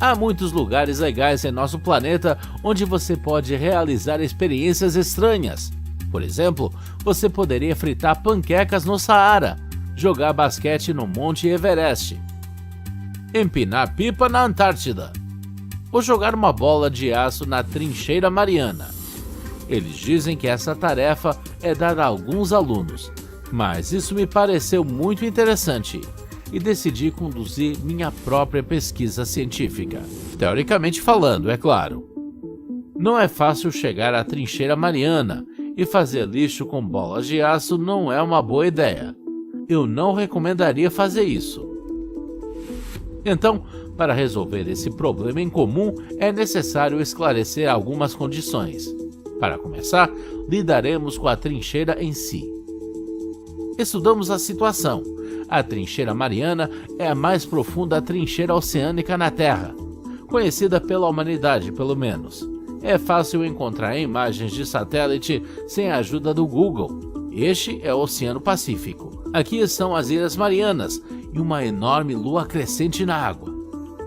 Há muitos lugares legais em nosso planeta onde você pode realizar experiências estranhas. Por exemplo, você poderia fritar panquecas no Saara, jogar basquete no Monte Everest, empinar pipa na Antártida ou jogar uma bola de aço na Trincheira Mariana. Eles dizem que essa tarefa é dada a alguns alunos, mas isso me pareceu muito interessante e decidi conduzir minha própria pesquisa científica. Teoricamente falando, é claro. Não é fácil chegar à Trincheira Mariana e fazer lixo com bolas de aço não é uma boa ideia. Eu não recomendaria fazer isso. Então, para resolver esse problema em comum, é necessário esclarecer algumas condições. Para começar, lidaremos com a trincheira em si. Estudamos a situação. A Trincheira Mariana é a mais profunda trincheira oceânica na Terra, conhecida pela humanidade, pelo menos. É fácil encontrar imagens de satélite sem a ajuda do Google. Este é o Oceano Pacífico. Aqui estão as Ilhas Marianas e uma enorme lua crescente na água.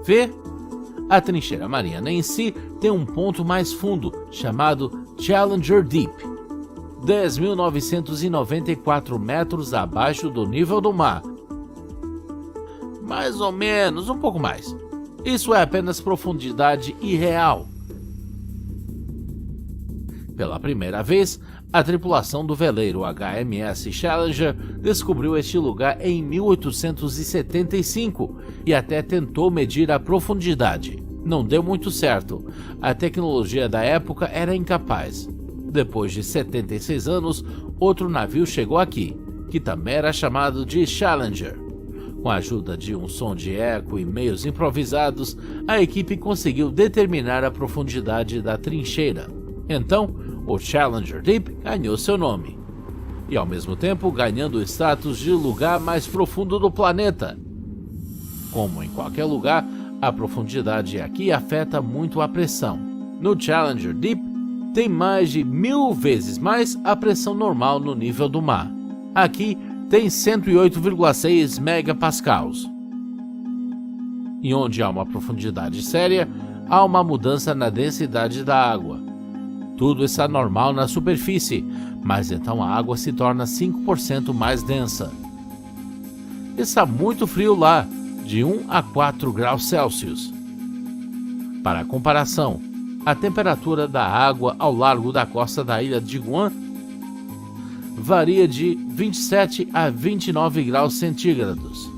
Vê? A Trincheira Mariana em si tem um ponto mais fundo, chamado Challenger Deep, 10.994 metros abaixo do nível do mar. Mais ou menos, um pouco mais. Isso é apenas profundidade irreal. Pela primeira vez, a tripulação do veleiro HMS Challenger descobriu este lugar em 1875 e até tentou medir a profundidade. Não deu muito certo. A tecnologia da época era incapaz. Depois de 76 anos, outro navio chegou aqui, que também era chamado de Challenger. Com a ajuda de um som de eco e meios improvisados, a equipe conseguiu determinar a profundidade da trincheira. Então, o Challenger Deep ganhou seu nome, e ao mesmo tempo ganhando o status de lugar mais profundo do planeta. Como em qualquer lugar, a profundidade aqui afeta muito a pressão. No Challenger Deep, tem mais de 1000 vezes mais a pressão normal no nível do mar. Aqui tem 108,6 megapascals. E onde há uma profundidade séria, há uma mudança na densidade da água. Tudo está normal na superfície, mas então a água se torna 5% mais densa. Está muito frio lá, de 1 a 4 graus Celsius. Para comparação, a temperatura da água ao largo da costa da ilha de Guam varia de 27 a 29 graus centígrados.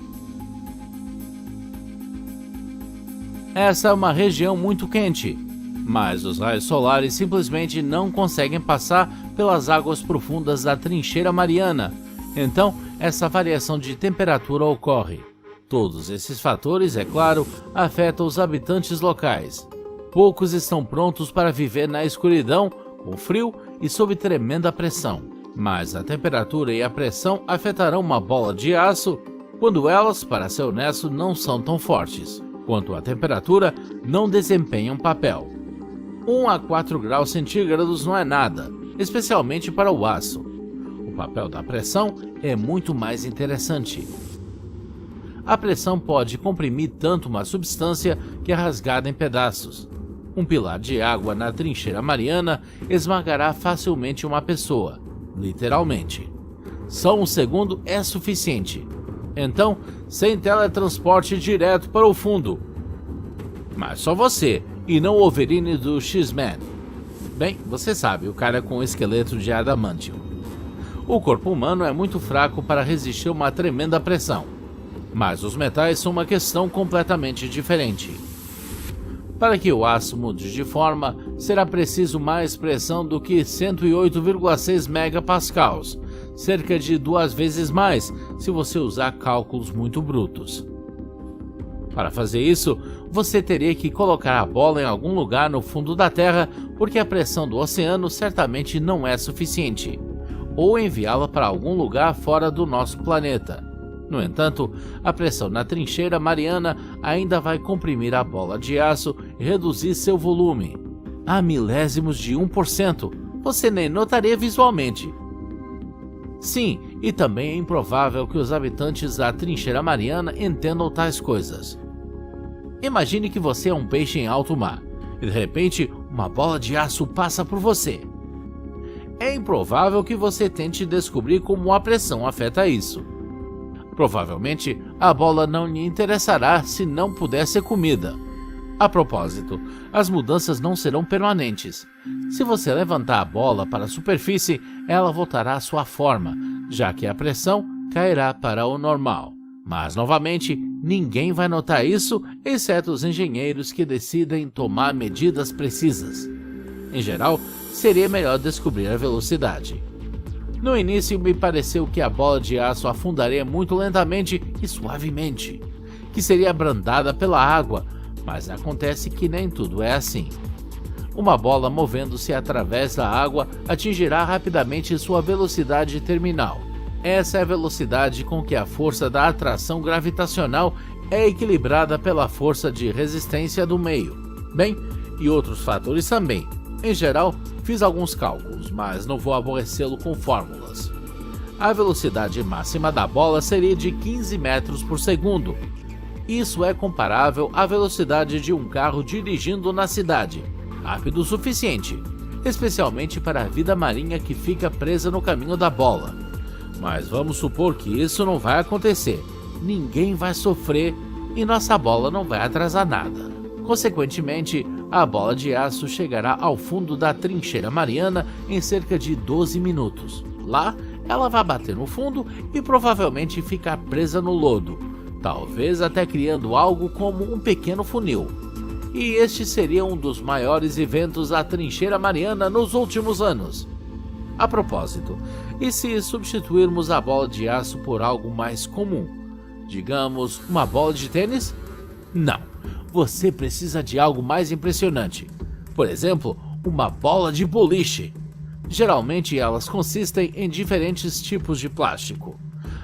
Essa é uma região muito quente, mas os raios solares simplesmente não conseguem passar pelas águas profundas da Trincheira Mariana, então essa variação de temperatura ocorre. Todos esses fatores, é claro, afetam os habitantes locais. Poucos estão prontos para viver na escuridão, com frio e sob tremenda pressão. Mas a temperatura e a pressão afetarão uma bola de aço quando elas, para ser honesto, não são tão fortes. Quanto à temperatura, não desempenham papel. 1 a 4 graus centígrados não é nada, especialmente para o aço. O papel da pressão é muito mais interessante. A pressão pode comprimir tanto uma substância que é rasgada em pedaços. Um pilar de água na Trincheira Mariana esmagará facilmente uma pessoa, literalmente. Só um segundo é suficiente. Então, sem teletransporte direto para o fundo. Mas só você, e não o Wolverine do X-Men. Bem, você sabe, o cara com o esqueleto de adamantium. O corpo humano é muito fraco para resistir a uma tremenda pressão. Mas os metais são uma questão completamente diferente. Para que o aço mude de forma, será preciso mais pressão do que 108,6 megapascals, cerca de 2 vezes mais se você usar cálculos muito brutos. Para fazer isso, você teria que colocar a bola em algum lugar no fundo da Terra, porque a pressão do oceano certamente não é suficiente, ou enviá-la para algum lugar fora do nosso planeta. No entanto, a pressão na Trincheira Mariana ainda vai comprimir a bola de aço e reduzir seu volume a milésimos de 1%. Você nem notaria visualmente. Sim, e também é improvável que os habitantes da Trincheira Mariana entendam tais coisas. Imagine que você é um peixe em alto mar e de repente uma bola de aço passa por você. É improvável que você tente descobrir como a pressão afeta isso. Provavelmente a bola não lhe interessará se não puder ser comida. A propósito, as mudanças não serão permanentes. Se você levantar a bola para a superfície, ela voltará à sua forma, já que a pressão cairá para o normal. Mas, novamente, ninguém vai notar isso, exceto os engenheiros que decidem tomar medidas precisas. Em geral, seria melhor descobrir a velocidade. No início, me pareceu que a bola de aço afundaria muito lentamente e suavemente, que seria abrandada pela água, mas acontece que nem tudo é assim. Uma bola movendo-se através da água atingirá rapidamente sua velocidade terminal. Essa é a velocidade com que a força da atração gravitacional é equilibrada pela força de resistência do meio. Bem, e outros fatores também. Em geral, fiz alguns cálculos, mas não vou aborrecê-lo com fórmulas. A velocidade máxima da bola seria de 15 metros por segundo. Isso é comparável à velocidade de um carro dirigindo na cidade, rápido o suficiente, especialmente para a vida marinha que fica presa no caminho da bola. Mas vamos supor que isso não vai acontecer, ninguém vai sofrer e nossa bola não vai atrasar nada. Consequentemente, a bola de aço chegará ao fundo da trincheira mariana em cerca de 12 minutos. Lá, ela vai bater no fundo e provavelmente ficar presa no lodo, talvez até criando algo como um pequeno funil. E este seria um dos maiores eventos da trincheira mariana nos últimos anos. A propósito, e se substituirmos a bola de aço por algo mais comum? Digamos, uma bola de tênis? Não, você precisa de algo mais impressionante. Por exemplo, uma bola de boliche. Geralmente elas consistem em diferentes tipos de plástico.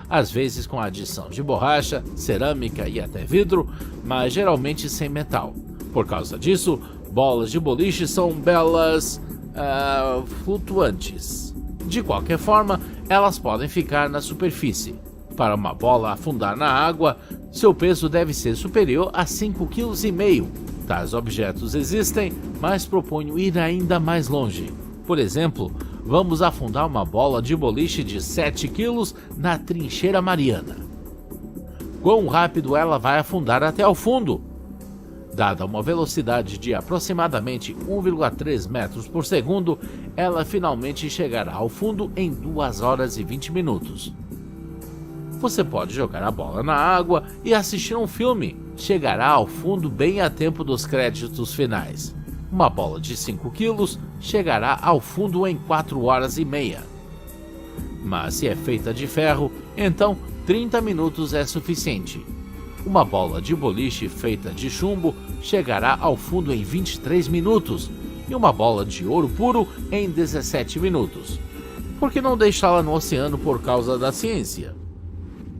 Às vezes com adição de borracha, cerâmica e até vidro, mas geralmente sem metal. Por causa disso, bolas de boliche são belas flutuantes. De qualquer forma, elas podem ficar na superfície. Para uma bola afundar na água, seu peso deve ser superior a 5,5 kg. Tais objetos existem, mas proponho ir ainda mais longe. Por exemplo, vamos afundar uma bola de boliche de 7 kg na trincheira mariana. Quão rápido ela vai afundar até o fundo? Dada uma velocidade de aproximadamente 1,3 metros por segundo, ela finalmente chegará ao fundo em 2 horas e 20 minutos. Você pode jogar a bola na água e assistir um filme. Chegará ao fundo bem a tempo dos créditos finais. Uma bola de 5 quilos chegará ao fundo em 4 horas e meia. Mas se é feita de ferro, então 30 minutos é suficiente. Uma bola de boliche feita de chumbo chegará ao fundo em 23 minutos e uma bola de ouro puro em 17 minutos. Por que não deixá-la no oceano por causa da ciência?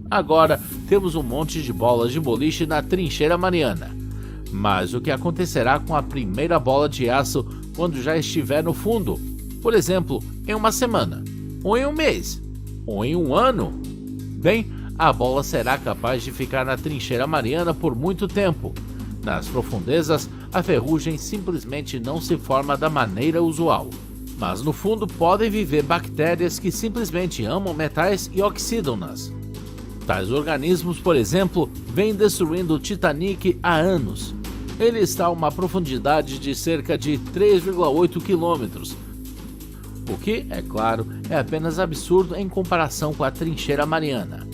Agora temos um monte de bolas de boliche na trincheira mariana. Mas o que acontecerá com a primeira bola de aço quando já estiver no fundo? Por exemplo, em uma semana, ou em um mês, ou em um ano? Bem, a bola será capaz de ficar na trincheira mariana por muito tempo. Nas profundezas, a ferrugem simplesmente não se forma da maneira usual. Mas no fundo podem viver bactérias que simplesmente amam metais e oxidam-nas. Tais organismos, por exemplo, vêm destruindo o Titanic há anos. Ele está a uma profundidade de cerca de 3,8 quilômetros, o que, é claro, é apenas absurdo em comparação com a trincheira mariana.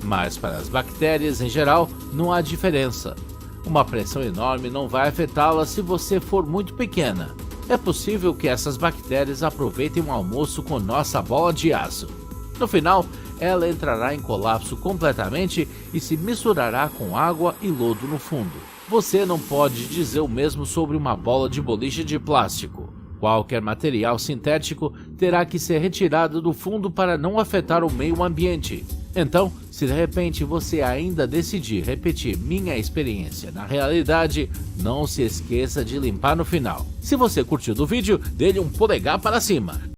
Mas para as bactérias em geral, não há diferença. Uma pressão enorme não vai afetá-las se você for muito pequena. É possível que essas bactérias aproveitem um almoço com nossa bola de aço. No final, ela entrará em colapso completamente e se misturará com água e lodo no fundo. Você não pode dizer o mesmo sobre uma bola de boliche de plástico. Qualquer material sintético terá que ser retirado do fundo para não afetar o meio ambiente. Então, se de repente você ainda decidir repetir minha experiência na realidade, não se esqueça de limpar no final. Se você curtiu do vídeo, dê-lhe um polegar para cima.